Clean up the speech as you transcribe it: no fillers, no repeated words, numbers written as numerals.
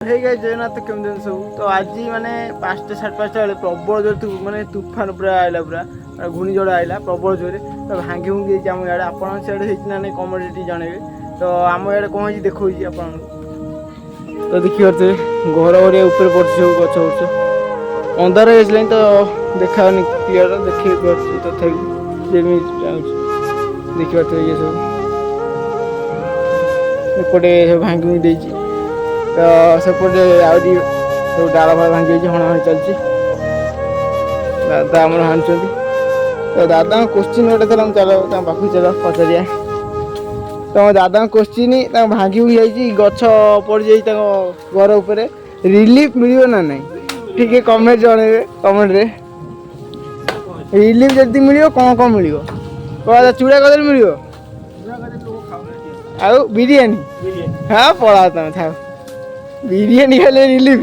hey guys Jagannath केमन सब तो आज माने 5टा 5:30 बेले प्रबल जोर माने तूफान पूरा आइला पूरा घूर्णिझड़ आइला प्रबल जोरे तो भांगी भूंगी जाइए आम इे आपन सियाड़े होना नहीं कमेंट जनइबे तो आम इे कौन देखा आपन तो देखिए घर घर ऊपर पड़े सब गछ गुछ अंधार हो तो देखा क्लीयर देखिए तथापि देखिए ये सब एपटे सब भांगी भूंगी देती तो सेपटे आदि सब डाल फाल भांगी हणाहणी चलती दादा आम हाणुंट तो दादा क्वेश्चन गोटे थर चल पाखु चल पचारिया तो दादा क्वेश्चन भांगी हुई जाइए गछ पड़ जाए घर उपर रिलीफ मिल ना ना ठीक है कमेंट जनइबे कमेंट रे रिलीफ जल्दी मिल कौन कौन मिल चूड़ा कदली मिल आउ बिरियानी हाँ पड़ा तुम था बिरियानी खाले रिलीफ